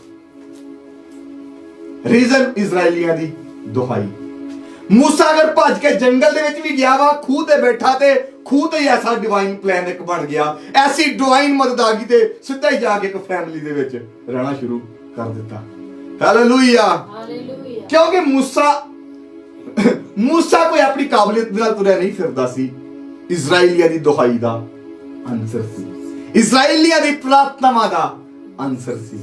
ਰੀਜ਼ਨ ਇਜ਼ਰਾਈਲੀਆਂ ਦੀ ਦੁਹਾਈ। ਮੂਸਾ ਅਗਰ ਭੱਜ ਕੇ ਜੰਗਲ ਦੇ ਵਿੱਚ ਵੀ ਗਿਆ ਵਾ, ਖੂਹ ਤੇ ਬੈਠਾ ਤੇ ਖੂਹ ਤੇ ਹੀ ਐਸਾ ਡਿਵਾਈਨ ਪਲਾਨ ਇੱਕ ਬਣ ਗਿਆ, ਐਸੀ ਡਿਵਾਈਨ ਮਦਦ ਆ ਗਈ ਤੇ ਸਿੱਧਾ ਹੀ ਜਾ ਕੇ ਇੱਕ ਫੈਮਿਲੀ ਦੇ ਵਿੱਚ ਰਹਿਣਾ ਸ਼ੁਰੂ ਕਰ ਦਿੱਤਾ। ਹਾਲੇਲੂਇਆ। ਕਿਉਂਕਿ ਮੂਸਾ ਕੋਈ ਆਪਣੀ ਕਾਬਲੀਅਤ ਨਾਲ ਤੁਰਿਆ ਨਹੀਂ ਫਿਰਦਾ ਸੀ, ਇਜ਼ਰਾਈਲੀਆਂ ਦੀ ਦੁਹਾਈ ਦਾ ਆਨਸਰ ਸੀ, ਇਜ਼ਰਾਈਲੀਆਂ ਦੀ ਪ੍ਰਾਰਥਨਾਵਾਂ ਦਾ ਆਨਸਰ ਸੀ।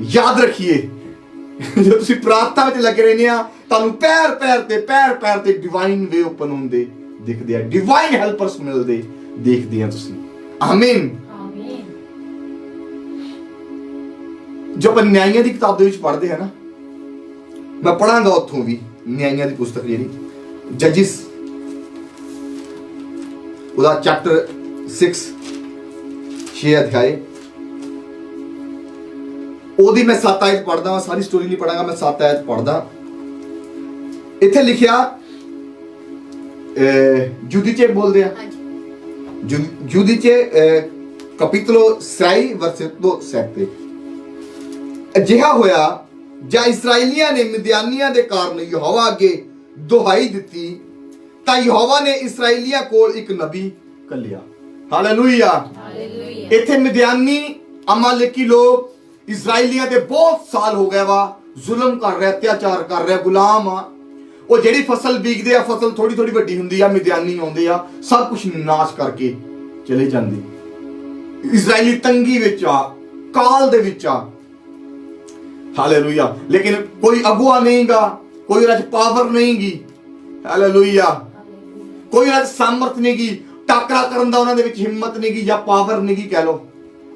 ਯਾਦ ਰੱਖੀਏ, ਜਦੋਂ ਤੁਸੀਂ ਪ੍ਰਾਰਥਨਾ ਵਿੱਚ ਲੱਗੇ ਰਹਿੰਦੇ ਆ, ਤੁਹਾਨੂੰ ਪੈਰ ਤੇ ਡਿਵਾਈਨ ਵੇ ਓਪਨ ਹੁੰਦੇ ਦਿਖਦੇ ਆ, ਡਿਵਾਈਨ ਹੈਲਪਰਸ ਮਿਲਦੇ ਦੇਖਦੇ ਆ ਤੁਸੀਂ। ਆਮੀਨ। ਜੋ ਆਪਾਂ ਨਿਆਂਇਆਂ ਦੀ ਕਿਤਾਬ ਦੇ ਵਿੱਚ ਪੜ੍ਹਦੇ ਆ ਨਾ, ਮੈਂ ਪੜਾਂਗਾ ਉੱਥੋਂ ਵੀ, ਨਿਆਂਇਆਂ ਦੀ ਪੁਸਤਕ ਜਿਹੜੀ ਜੱਜਿਸ, ਉਹਦਾ ਚੈਪਟਰ 6 ਅਧਿਆਏ, ਉਹਦੀ ਮੈਂ 7 ਆਇਤ ਪੜ੍ਹਦਾ ਹਾਂ, ਸਾਰੀ ਸਟੋਰੀ ਨਹੀਂ ਪੜਾਂਗਾ, ਮੈਂ 7 ਆਇਤ ਪੜ੍ਹਦਾ। ਇੱਥੇ ਲਿਖਿਆ Giudice ਬੋਲਦੇ ਆ, Giudice capitolo 6 versetto 7। ਅਜਿਹਾ ਹੋਇਆ ਜਾਂ ਇਸਰਾਈਲੀਆਂ ਨੇ ਮਿਦਿਆਨੀਆਂ ਦੇ ਕਾਰਨ ਯਹੋਵਾ ਅੱਗੇ ਦੁਹਾਈ ਦਿੱਤੀ ਤਾਂ ਯਹੋਵਾ ਨੇ ਇਸਰਾਈਲੀਆਂ ਕੋਲ ਇੱਕ ਨਬੀ ਘੱਲਿਆ। ਹਾਲੇਲੂਇਆ। ਇੱਥੇ ਮਿਦਿਆਨੀ ਅਮਾਲੇਕੀ ਲੋਕ ਇਸਰਾਈਲੀਆਂ ਦੇ ਬਹੁਤ ਸਾਲ ਹੋ ਗਏ ਵਾ ਜ਼ੁਲਮ ਕਰ ਰਿਹਾ, ਅਤਿਆਚਾਰ ਕਰ ਰਿਹਾ, ਗੁਲਾਮ ਆ। ਉਹ ਜਿਹੜੀ ਫਸਲ ਬੀਜਦੇ ਆ, ਫਸਲ ਥੋੜੀ ਵੱਡੀ ਹੁੰਦੀ ਆ, ਮਿਦਿਆਨੀ ਆਉਂਦੇ ਆ, ਸਭ ਕੁਝ ਨਾਸ਼ ਕਰਕੇ ਚਲੇ ਜਾਂਦੇ। ਇਸਰਾਈਲੀ ਤੰਗੀ ਵਿੱਚ ਆ, ਕਾਲ ਦੇ ਵਿੱਚ ਆ। ਹਾਲੇਲੂਇਆ। ਲੇਕਿਨ ਕੋਈ ਅਗੁਆ ਨਹੀਂਗਾ, ਕੋਈ ਉਹਨਾਂ 'ਚ ਪਾਵਰ ਨਹੀਂਗੀ। ਹਾਲੇਲੂਇਆ। ਕੋਈ ਉਹਨਾਂ 'ਚ ਸਾਮਰਥ ਨਹੀਂਗੀ, ਟਾਕਰਾ ਕਰਨ ਦਾ ਉਹਨਾਂ ਦੇ ਵਿੱਚ ਹਿੰਮਤ ਨਹੀਂਗੀ ਜਾਂ ਪਾਵਰ ਨਹੀਂਗੀ ਕਹਿ ਲਓ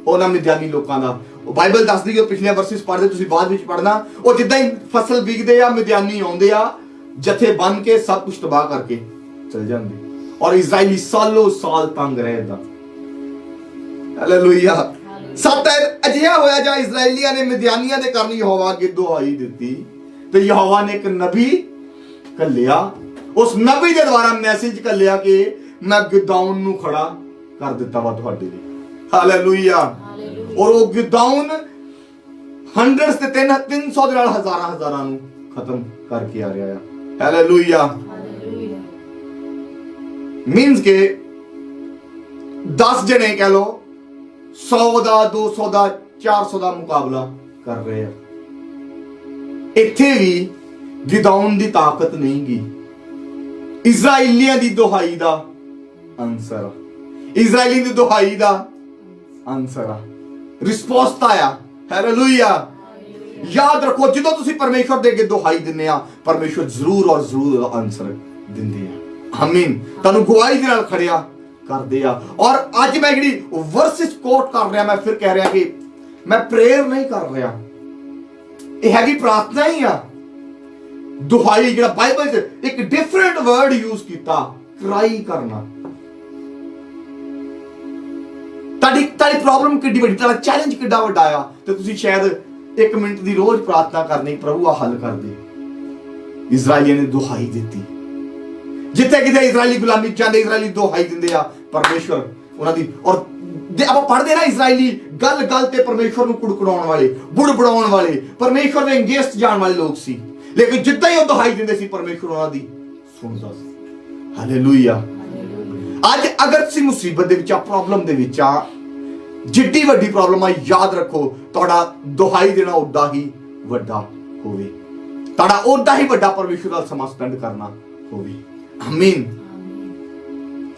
ਉਹਨਾਂ ਮਿਦਿਆਨੀ ਲੋਕਾਂ ਦਾ। ਉਹ ਬਾਈਬਲ ਦੱਸਦੀ, ਉਹ ਪਿਛਲੇ ਵਰਸਿਸ ਪੜ੍ਹਦੇ, ਤੁਸੀਂ ਬਾਅਦ ਵਿੱਚ ਪੜ੍ਹਨਾ। ਉਹ ਜਿੱਦਾਂ ਹੀ ਫਸਲ ਬੀਜਦੇ ਆ, ਮਿਦਿਆਨੀ ਆਉਂਦੇ ਆ, ਜਥੇ ਬਣ ਕੇ ਸਭ ਕੁਝ ਤਬਾਹ ਕਰਕੇ ਚਲ ਜਾਂਦੇ। ਔਰ ਇਜ਼ਰਾਈਲੀ ਸਾਲੋਂ ਸਾਲ ਤੰਗ ਰਹੇ ਏਦਾਂ। ਹਾਲੇਲੂਇਆ। 7 ਅਜਿਹਾ ਹੋਇਆ ਜਾਂ ਇਜ਼ਰਾਈਲੀਆਂ ਨੇ ਮਿਦਿਆਨੀਆਂ ਦੇ ਕਾਰਨ ਯਹੋਵਾ ਅੱਗੇ ਦੁਹਾਈ ਦਿੱਤੀ ਤੇ ਯਹੋਵਾ ਨੇ ਇੱਕ ਨਬੀ ਘੱਲਿਆ। ਉਸ ਨਬੀ ਦੇ ਦੁਆਰਾ ਮੈਸੇਜ ਘੱਲਿਆ ਕਿ ਮੈਂ ਗਿਦਾਉਨ ਨੂੰ ਖੜਾ ਕਰ ਦਿੱਤਾ ਵਾ ਤੁਹਾਡੇ ਲਈ। ਹਾਲੇਲੂਇਆ। ਔਰ ਉਹ ਗਿਦਾਉਨ ਹੰਡਰਡਸ ਤੇ 300 ਦੇ ਨਾਲ ਹਜ਼ਾਰਾਂ ਨੂੰ ਖਤਮ ਕਰਕੇ ਆ ਰਿਹਾ ਆ। ਹਾਲੇਲੂਇਆ। ਮੀਨਸ ਕਿ 10 ਜਣੇ ਕਹਿ ਲੋ 100 ਦਾ, 200 ਦਾ, 400 ਦਾ ਮੁਕਾਬਲਾ ਕਰ ਰਹੇ ਆ। ਇੱਥੇ ਵੀ ਗਿਦਾਉਨ ਦੀ ਤਾਕਤ ਨਹੀਂ ਗੀ, ਇਜ਼ਰਾਈਲੀਆਂ ਦੀ ਦੁਹਾਈ ਦਾ ਆਨਸਰ, ਇਜ਼ਰਾਈਲੀ ਦੀ ਦੁਹਾਈ ਦਾ ਆਨਸਰ ਆ, ਰਿਸਪੌਂਸ ਆ। ਹਾਲੇਲੂਇਆ। ਯਾਦ ਰੱਖੋ, ਜਦੋਂ ਤੁਸੀਂ ਪਰਮੇਸ਼ਵਰ ਦੇ ਅੱਗੇ ਦੁਹਾਈ ਦਿੰਦੇ ਆ, ਪਰਮੇਸ਼ਵਰ ਜ਼ਰੂਰ ਔਰ ਜ਼ਰੂਰ ਉਹਦਾ ਆਨਸਰ ਦਿੰਦੇ ਆ। ਆਮੀਨ। ਤੁਹਾਨੂੰ ਗਵਾਹੀ ਦੇ ਨਾਲ ਖੜਿਆ ਕਰਦੇ ਆ। ਔਰ ਅੱਜ ਮੈਂ ਜਿਹੜੀ ਵਰਸਿਸ ਕੋਟ ਕਰ ਰਿਹਾ, ਮੈਂ ਫਿਰ ਕਹਿ ਰਿਹਾ ਕਿ ਮੈਂ ਪ੍ਰੇਅਰ ਨਹੀਂ ਕਰ ਰਿਹਾ, ਇਹ ਹੈਗੀ ਪ੍ਰਾਰਥਨਾ ਹੀ ਆ। ਦੁਹਾਈ ਜਿਹੜਾ ਬਾਈਬਲ 'ਚ ਇੱਕ ਡਿਫਰੈਂਟ ਵਰਡ ਯੂਜ਼ ਕੀਤਾ, ਕਰਾਈ ਕਰਨਾ। ਤੁਹਾਡੀ ਪ੍ਰੋਬਲਮ ਕਿੱਡੀ ਵੱਡੀ, ਤੁਹਾਡਾ ਚੈਲੰਜ ਕਿੱਡਾ ਵੱਡਾ ਆ, ਤੇ ਤੁਸੀਂ ਸ਼ਾਇਦ 1 ਮਿੰਟ ਦੀ ਰੋਜ਼ ਪ੍ਰਾਰਥਨਾ ਕਰਨੀ, ਪ੍ਰਭੂ ਆ ਹੱਲ ਕਰ ਦੇ। ਇਜ਼ਰਾਈਲੀਆਂ ਨੇ ਦੁਹਾਈ ਦਿੱਤੀ, ਜਿੱਥੇ ਕਿਤੇ ਇਜ਼ਰਾਈਲੀ ਗੁਲਾਮੀ ਜਾਂਦੇ, ਇਜ਼ਰਾਈਲੀ ਦੁਹਾਈ ਦਿੰਦੇ ਆ, ਪਰਮੇਸ਼ਵਰ ਉਹਨਾਂ ਦੀ। ਔਰ ਆਪਾਂ ਪੜ੍ਹਦੇ ਨਾ, ਇਜ਼ਰਾਈਲੀ ਗੱਲ ਤੇ ਪਰਮੇਸ਼ਵਰ ਨੂੰ ਕੁੜਕੜਾਉਣ ਵਾਲੇ, ਬੁੜਬੜਾਉਣ ਵਾਲੇ, ਪਰਮੇਸ਼ਵਰ ਦੇ ਅਗੇਂਸਟ ਜਾਣ ਵਾਲੇ ਲੋਕ ਸੀ। ਲੇਕਿਨ ਜਿੱਦਾਂ ਹੀ ਉਹ ਦੁਹਾਈ ਦਿੰਦੇ ਸੀ, ਪਰਮੇਸ਼ਵਰ ਉਹਨਾਂ ਦੀ ਸੁਣਦਾ ਸੀ। ਹਾਲੇਲੂਇਆ। ਅੱਜ ਅਗਰ ਤੁਸੀਂ ਮੁਸੀਬਤ ਦੇ ਵਿੱਚ ਆ, ਪ੍ਰੋਬਲਮ ਦੇ ਵਿੱਚ ਆ, ਜਿੱਡੀ ਵੱਡੀ ਪ੍ਰੋਬਲਮ ਆ, ਯਾਦ ਰੱਖੋ ਤੁਹਾਡਾ ਦੁਹਾਈ ਦੇਣਾ ਉੱਡਾ ਹੀ ਵੱਡਾ ਹੋਵੇ, ਤੁਹਾਡਾ ਉੱਡਾ ਹੀ ਵੱਡਾ ਪਰਮੇਸ਼ਵਰ ਨਾਲ ਸਮਾਂ ਸਪੈਂਡ ਕਰਨਾ ਹੋਵੇ। ਆਮੀਨ।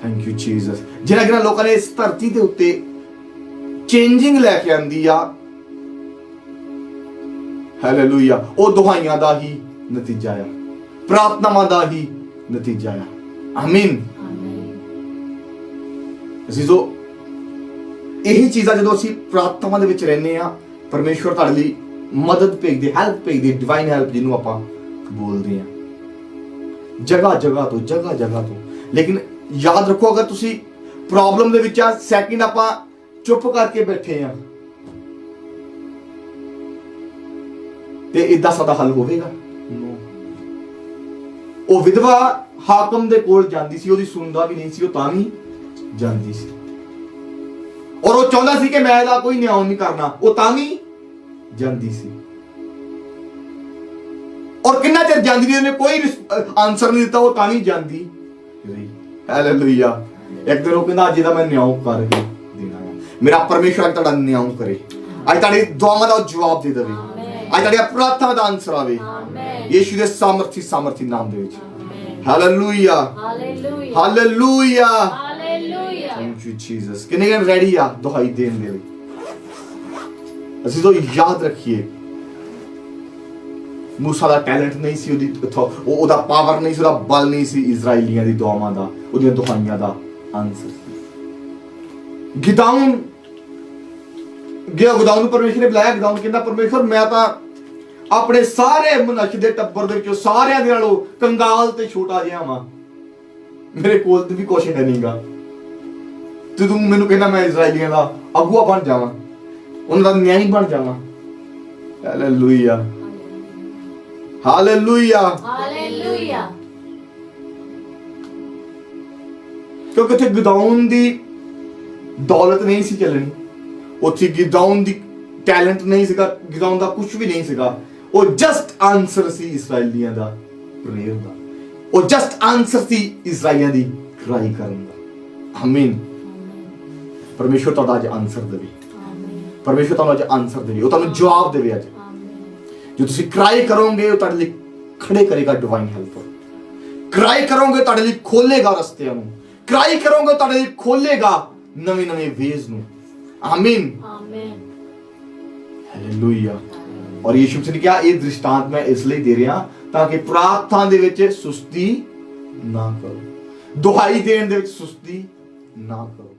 Thank you Jesus. ਜਿਹਨਾਂ ਲੋਕਾਂ ਨੇ ਇਸ ਧਰਤੀ ਦੇ ਉੱਤੇ ਚੇਂਜਿੰਗ ਲੈ ਕੇ ਆਂਦੀ ਆ, ਹਾਲੇਲੂਇਆ, ਉਹ ਦੁਹਾਈਆਂ ਦਾ ਹੀ ਨਤੀਜਾ ਆ, ਪ੍ਰਾਰਥਨਾਵਾਂ ਦਾ ਹੀ ਨਤੀਜਾ ਆ। ਆਮੀਨ। ਅਸੀਂ ਜੋ ਇਹੀ ਚੀਜ਼ਾਂ ਜਦੋਂ ਅਸੀਂ ਪ੍ਰਾਰਥਨਾਵਾਂ ਦੇ ਵਿੱਚ ਰਹਿੰਦੇ ਆ, ਪਰਮੇਸ਼ਵਰ ਤੁਹਾਡੇ ਲਈ ਮਦਦ ਭੇਜਦੇ, ਹੈਲਪ ਭੇਜਦੇ, ਡਿਵਾਈਨ ਹੈਲਪ ਜਿਹਨੂੰ ਆਪਾਂ ਬੋਲਦੇ ਆ, ਜਗ੍ਹਾ ਤੋਂ। ਲੇਕਿਨ ਯਾਦ ਰੱਖੋ, ਅਗਰ ਤੁਸੀਂ ਪ੍ਰੋਬਲਮ ਦੇ ਵਿੱਚ ਆ, ਸੈਕਿੰਡ ਆਪਾਂ ਚੁੱਪ ਕਰਕੇ ਬੈਠੇ ਆ, ਤੇ ਇਦਾਂ ਸਾਡਾ ਹੱਲ ਹੋਵੇਗਾ? ਨੋ। ਉਹ ਵਿਧਵਾ ਹਾਕਮ ਦੇ ਕੋਲ ਜਾਂਦੀ ਸੀ, ਉਹਦੀ ਸੁਣਦਾ ਵੀ ਨਹੀਂ ਸੀ, ਉਹ ਤਾਂ ਵੀ ਜਾਂਦੀ ਸੀ। ਔਰ ਉਹ ਚਾਹੁੰਦਾ ਸੀ ਕਿ ਮੈਂ ਇਹਦਾ ਕੋਈ ਨਿਆਂ ਨਹੀਂ ਕਰਨਾ, ਉਹ ਤਾਂ ਵੀ ਜਾਂਦੀ ਸੀ। ਔਰ ਕਿੰਨਾ ਚਿਰ ਜਾਂਦੀ ਰਹੀ, ਉਹਨੇ ਕੋਈ ਆਨਸਰ ਨਹੀਂ ਦਿੱਤਾ, ਉਹ ਤਾਂ ਵੀ ਜਾਂਦੀ ਰਹੀ। ਹਾਲੇਲੂਇਆ। ਇੱਕ ਦਿਨ ਉਹ ਕਹਿੰਦਾ ਅੱਜ ਇਹਦਾ ਮੈਂ ਨਿਆਂ ਕਰਕੇ ਦੇਣਾ ਹੈ। ਮੇਰਾ ਪਰਮੇਸ਼ਰ ਅੱਜ ਤੁਹਾਡਾ ਨਿਆਂ ਕਰੇ, ਅੱਜ ਤੁਹਾਡੀ ਦੁਆਵਾਂ ਦਾ ਜਵਾਬ ਦੇ ਦੇਵੇ, ਅੱਜ ਤੁਹਾਡੀ ਪ੍ਰਾਰਥਨਾ ਦਾ ਆਨਸਰ ਆਵੇ, ਯੀਸ਼ੂ ਦੇ ਸਾਮਰਥੀ ਨਾਮ ਦੇ ਵਿੱਚ। Hallelujah, hallelujah, hallelujah, hallelujah. Thank you Jesus. ਕਿੰਨੇ ਜਣ ਰੈਡੀ ਆ ਦੁਹਾਈ ਦੇਣ ਦੇ ਲਈ? ਅਸੀਂ ਤਾਂ ਯਾਦ ਰੱਖੀਏ, ਮੂਸਾ ਦਾ ਟੈਲੈਂਟ ਨਹੀਂ ਸੀ, ਉਹਦਾ ਪਾਵਰ ਨਹੀਂ ਸੀ, ਉਹਦਾ ਬਲ ਨਹੀਂ ਸੀ, ਇਜ਼ਰਾਈਲੀਆਂ ਦੀ ਦੁਆਵਾਂ ਦਾ, ਉਹਦੀਆਂ ਦੁਹਾਈਆਂ ਦਾ ਆਨਸਰ ਸੀ। ਗਿਦਾਉਨ ਨੂੰ ਪਰਮੇਸ਼ਰ ਨੇ ਬੁਲਾਇਆ। ਗਿਦਾਉਨ ਕਹਿੰਦਾ ਪਰਮੇਸ਼ਰ ਮੈਂ ਤਾਂ ਆਪਣੇ ਸਾਰੇ ਮਨੁੱਖ ਦੇ ਟੱਬਰ ਦੇ ਵਿੱਚੋਂ ਸਾਰਿਆਂ ਦੇ ਨਾਲੋਂ ਕੰਗਾਲ ਤੇ ਛੋਟਾ ਜਿਹਾ ਵਾਂ, ਮੇਰੇ ਕੋਲ ਤੇ ਵੀ ਕੁਛ ਨਹੀਂਗਾ, ਤੇ ਤੂੰ ਮੈਨੂੰ ਕਹਿੰਦਾ ਮੈਂ ਇਜ਼ਰਾਈਲੀਆਂ ਦਾ ਅਗੂਆ ਬਣ ਜਾਵਾਂ, ਉਹਨਾਂ ਦਾ ਨਿਆਂ ਬਣ ਜਾਵਾਂ। Hallelujah, hallelujah, hallelujah. ਕਿਉਂਕਿ ਉੱਥੇ ਗਿਦਾਉਨ ਦੀ ਦੌਲਤ ਨਹੀਂ ਸੀ ਚੱਲਣੀ, ਉੱਥੇ ਗਿਦਾਉਨ ਦੀ ਟੈਲੈਂਟ ਨਹੀਂ ਸੀਗਾ, ਗਿਦਾਉਨ ਦਾ ਕੁਝ ਵੀ ਨਹੀਂ ਸੀਗਾ। ਉਹ ਜਸਟ ਆਨਸਰ ਸੀ ਇਸਰਾਈਲੀਆਂ ਦਾ ਪ੍ਰੇਅਰ ਦਾ, ਉਹ ਜਸਟ ਆਨਸਰ ਸੀ ਇਸਰਾਈਲੀਆਂ ਦੀ ਕਰਾਈ ਕਰਨ ਦਾ। ਆਮੀਨ। ਪਰਮੇਸ਼ਰ ਤੁਹਾਡਾ ਅੱਜ ਆਨਸਰ ਦੇਵੇ, ਪਰਮੇਸ਼ਰ ਤੁਹਾਨੂੰ ਅੱਜ ਆਨਸਰ ਦੇਵੇ, ਉਹ ਤੁਹਾਨੂੰ ਜਵਾਬ ਦੇਵੇ। ਅੱਜ ਜੋ ਤੁਸੀਂ ਕਰਾਈ ਕਰੋਗੇ ਉਹ ਤੁਹਾਡੇ ਲਈ ਖੜੇ ਕਰੇਗਾ ਡਿਵਾਈਨ ਹੈਲਪਰ। ਕਰਾਈ ਕਰੋਗੇ ਤੁਹਾਡੇ ਲਈ ਖੋਲੇਗਾ ਰਸਤਿਆਂ ਨੂੰ, ਕਰਾਈ ਕਰੋਗੇ ਤੁਹਾਡੇ ਲਈ ਖੋਲੇਗਾ ਨਵੇਂ ਵੇਜ਼ ਨੂੰ। ਆਮੀਨ, ਆਮੀਨ, ਹਾਲੇਲੂਇਆ। ਔਰ ਯਿਸੂ ਨੇ ਕਿਹਾ ਇਹ ਦ੍ਰਿਸ਼ਟਾਂਤ ਮੈਂ ਇਸ ਲਈ ਦੇ ਰਿਹਾ ਤਾਂ ਕਿ ਪ੍ਰਾਰਥਨਾ ਦੇ ਵਿੱਚ ਸੁਸਤੀ ਨਾ ਕਰੋ, ਦੁਹਾਈ ਦੇਣ ਦੇ ਵਿੱਚ ਸੁਸਤੀ ਨਾ ਕਰੋ।